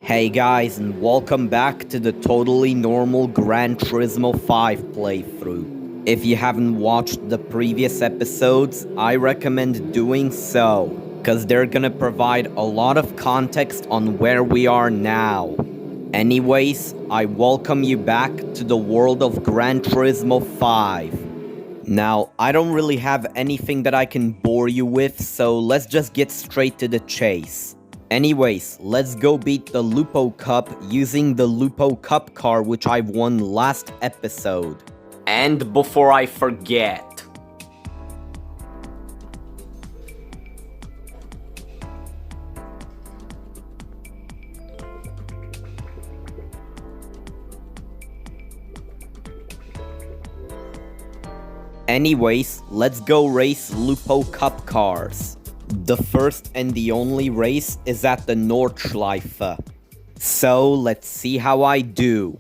Hey guys, and welcome back to the totally normal Gran Turismo 5 playthrough. If you haven't watched the previous episodes, I recommend doing so, cause they're gonna provide a lot of context on where we are now. Anyways, I welcome you back to the world of Gran Turismo 5. Now, I don't really have anything that I can bore you with, so let's just get straight to the chase. Anyways, let's go beat the Lupo Cup using the Lupo Cup car which I've won last episode. And before I forget, let's go race Lupo Cup cars. The first and the only race is at the Nordschleife. So let's see how I do.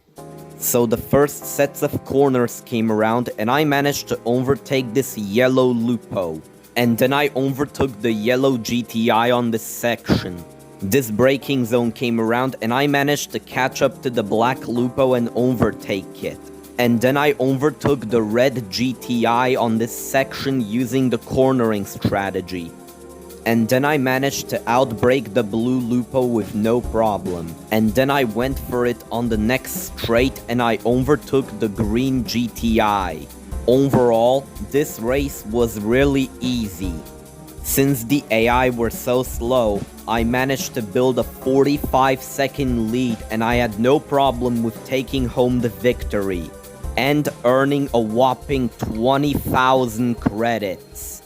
So the first sets of corners came around and I managed to overtake this yellow Lupo. And then I overtook the yellow GTI on this section. This braking zone came around and I managed to catch up to the black Lupo and overtake it. And then I overtook the red GTI on this section using the cornering strategy. And then I managed to outbrake the blue Lupo with no problem. And then I went for it on the next straight and I overtook the green GTI. Overall, this race was really easy. Since the AI were so slow, I managed to build a 45-second lead and I had no problem with taking home the victory. And earning a whopping 20,000 credits.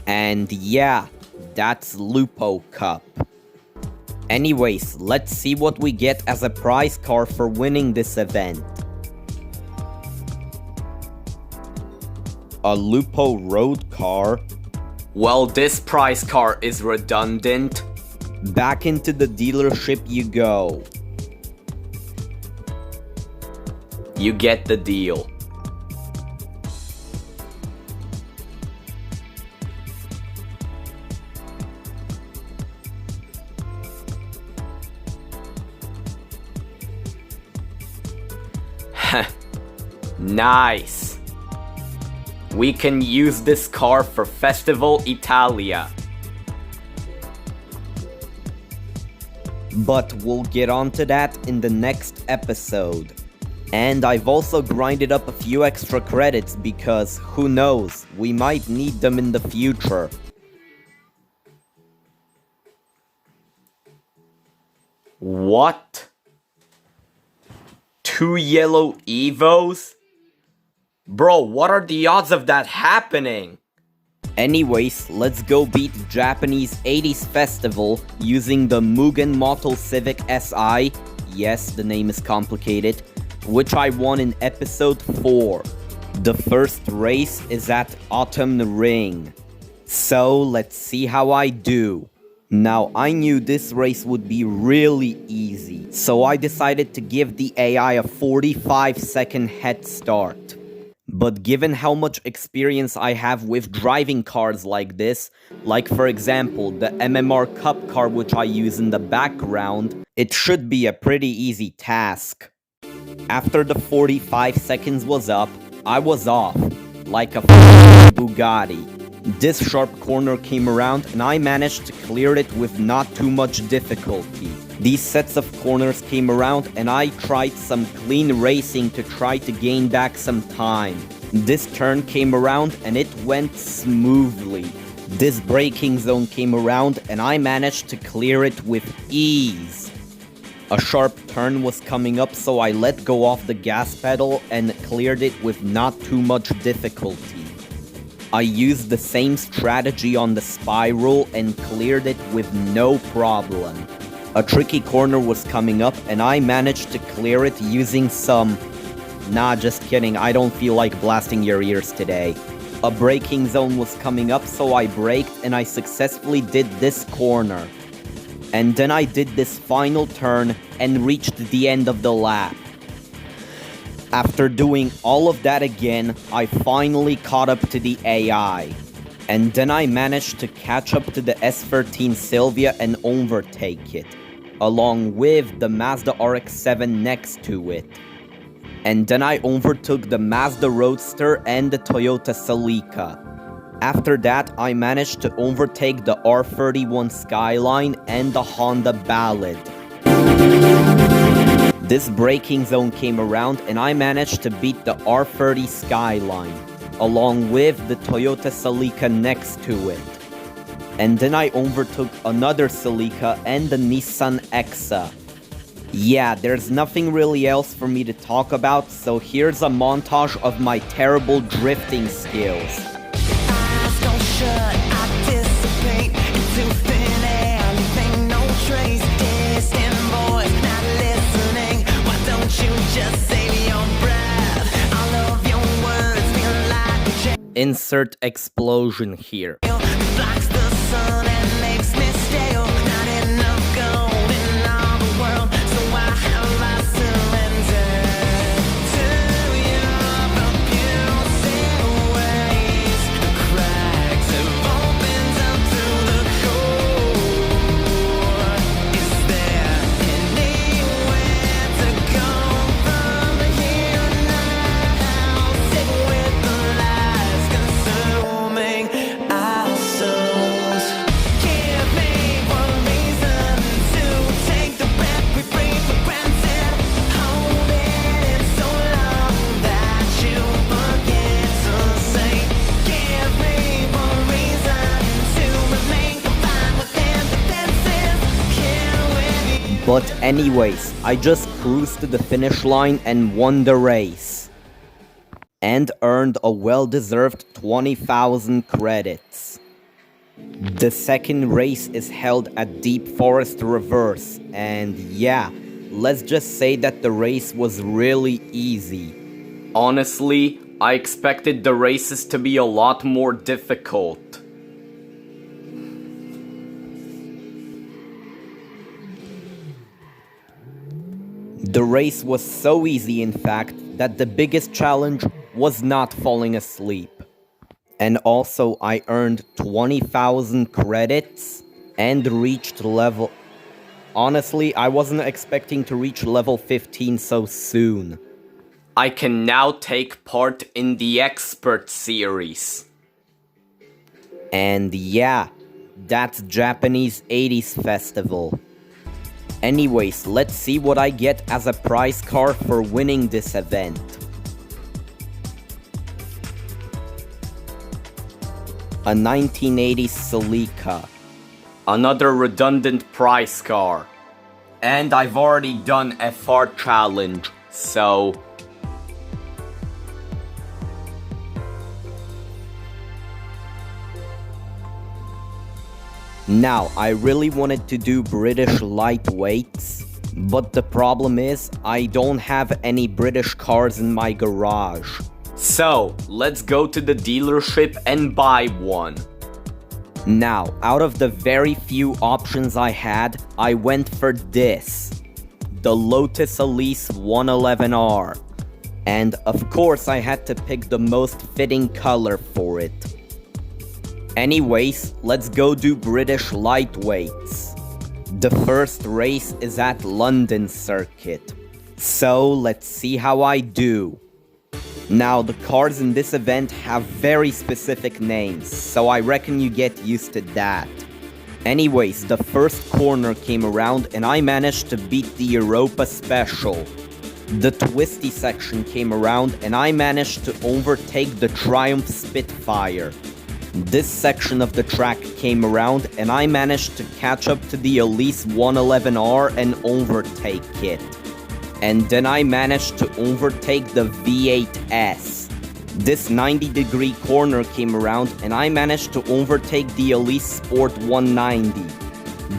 And yeah, that's Lupo Cup. Anyways, let's see what we get as a prize car for winning this event. A Lupo road car? Well, this prize car is redundant. Back into the dealership you go. You get the deal. Nice. We can use this car for Festival Italia. But we'll get onto that in the next episode. And I've also grinded up a few extra credits because, who knows, we might need them in the future. What? 2 yellow Evos? Bro, what are the odds of that happening? Anyways, let's go beat Japanese 80s Festival using the Mugen Motul Civic SI. Yes, the name is complicated. Which I won in episode 4. The first race is at Autumn Ring. So let's see how I do. Now, I knew this race would be really easy, so I decided to give the AI a 45-second head start. But given how much experience I have with driving cars like this, like for example the MMR Cup car which I use in the background, it should be a pretty easy task. After the 45 seconds was up, I was off, like a Bugatti. This sharp corner came around and I managed to clear it with not too much difficulty. These sets of corners came around and I tried some clean racing to try to gain back some time. This turn came around and it went smoothly. This braking zone came around and I managed to clear it with ease. A sharp turn was coming up, so I let go off the gas pedal and cleared it with not too much difficulty. I used the same strategy on the spiral and cleared it with no problem. A tricky corner was coming up and I managed to clear it using some... Nah, just kidding, I don't feel like blasting your ears today. A braking zone was coming up, so I braked and I successfully did this corner. And then I did this final turn and reached the end of the lap. After doing all of that again, I finally caught up to the AI. And then I managed to catch up to the S13 Silvia and overtake it. along with the Mazda RX-7 next to it. And then I overtook the Mazda Roadster and the Toyota Celica. After that, I managed to overtake the R31 Skyline and the Honda Ballad. This braking zone came around and I managed to beat the R30 Skyline, along with the Toyota Celica next to it. And then I overtook another Celica and the Nissan Exa. Yeah, there's nothing really else for me to talk about, so here's a montage of my terrible drifting skills. Insert explosion here. But anyways, I just cruised to the finish line and won the race. And earned a well-deserved 20,000 credits. The second race is held at Deep Forest Reverse, and yeah, let's just say that the race was really easy. Honestly, I expected the races to be a lot more difficult. The race was so easy, in fact, that the biggest challenge was not falling asleep. And also, I earned 20,000 credits and reached level... Honestly, I wasn't expecting to reach level 15 so soon. I can now take part in the Expert Series. And yeah, that's Japanese 80s Festival. Anyways, let's see what I get as a prize car for winning this event. A 1980s Celica. Another redundant prize car. And I've already done a FR challenge, so... Now, I really wanted to do British lightweights, but the problem is, I don't have any British cars in my garage. So, let's go to the dealership and buy one. Now, out of the very few options I had, I went for this. The Lotus Elise 111R. And of course, I had to pick the most fitting color for it. Anyways, let's go do British lightweights. The first race is at London Circuit. So, let's see how I do. Now, the cars in this event have very specific names, so I reckon you get used to that. Anyways, the first corner came around and I managed to beat the Europa Special. The twisty section came around and I managed to overtake the Triumph Spitfire. This section of the track came around and I managed to catch up to the Elise 111R and overtake it. And then I managed to overtake the V8S. This 90-degree corner came around and I managed to overtake the Elise Sport 190.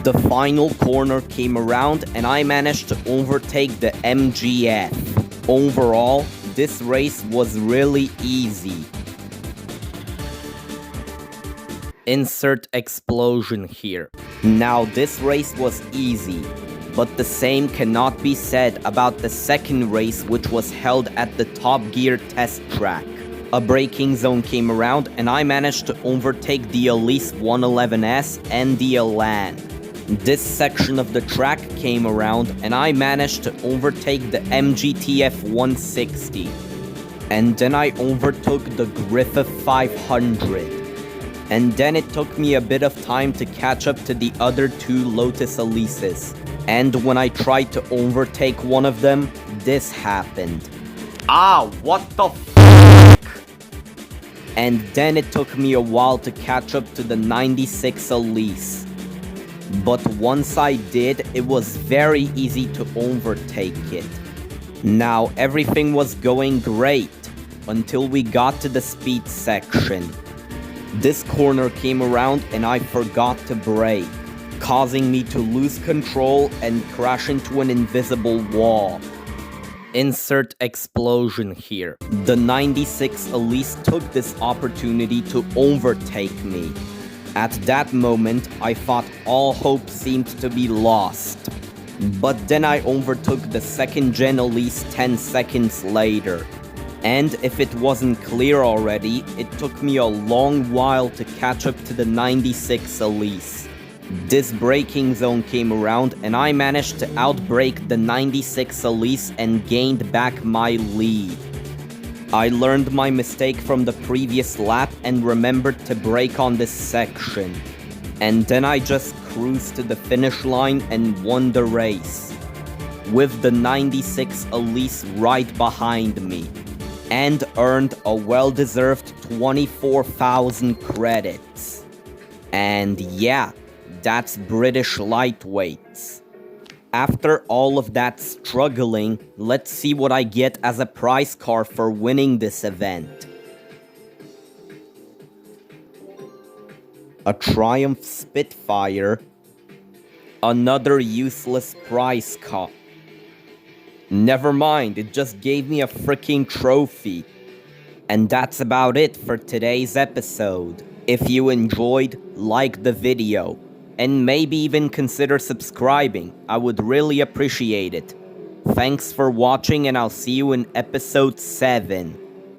The final corner came around and I managed to overtake the MGF. Overall, this race was really easy. Insert explosion here. Now, this race was easy, but the same cannot be said about the second race, which was held at the Top Gear test track. A braking zone came around and I managed to overtake the Elise 111S and the Elan. This section of the track came around and I managed to overtake the MGTF 160. And then I overtook the Griffith 500. And then it took me a bit of time to catch up to the other two Lotus Elises. And when I tried to overtake one of them, this happened. Ah, what the f***? And then it took me a while to catch up to the 96 Elise. But once I did, it was very easy to overtake it. Now everything was going great until we got to the speed section. This corner came around and I forgot to brake, causing me to lose control and crash into an invisible wall. Insert explosion here. The 96 Elise took this opportunity to overtake me. At that moment, I thought all hope seemed to be lost. But then I overtook the second gen Elise 10 seconds later. And if it wasn't clear already, it took me a long while to catch up to the 96 Elise. This braking zone came around and I managed to outbrake the 96 Elise and gained back my lead. I learned my mistake from the previous lap and remembered to brake on this section. And then I just cruised to the finish line and won the race, with the 96 Elise right behind me, and earned a well-deserved 24,000 credits. And yeah, that's British lightweights. After all of that struggling, let's see what I get as a prize car for winning this event. A Triumph Spitfire. Another useless prize car. Never mind, it just gave me a freaking trophy. And that's about it for today's episode. If you enjoyed, like the video. And maybe even consider subscribing. I would really appreciate it. Thanks for watching and I'll see you in episode 7.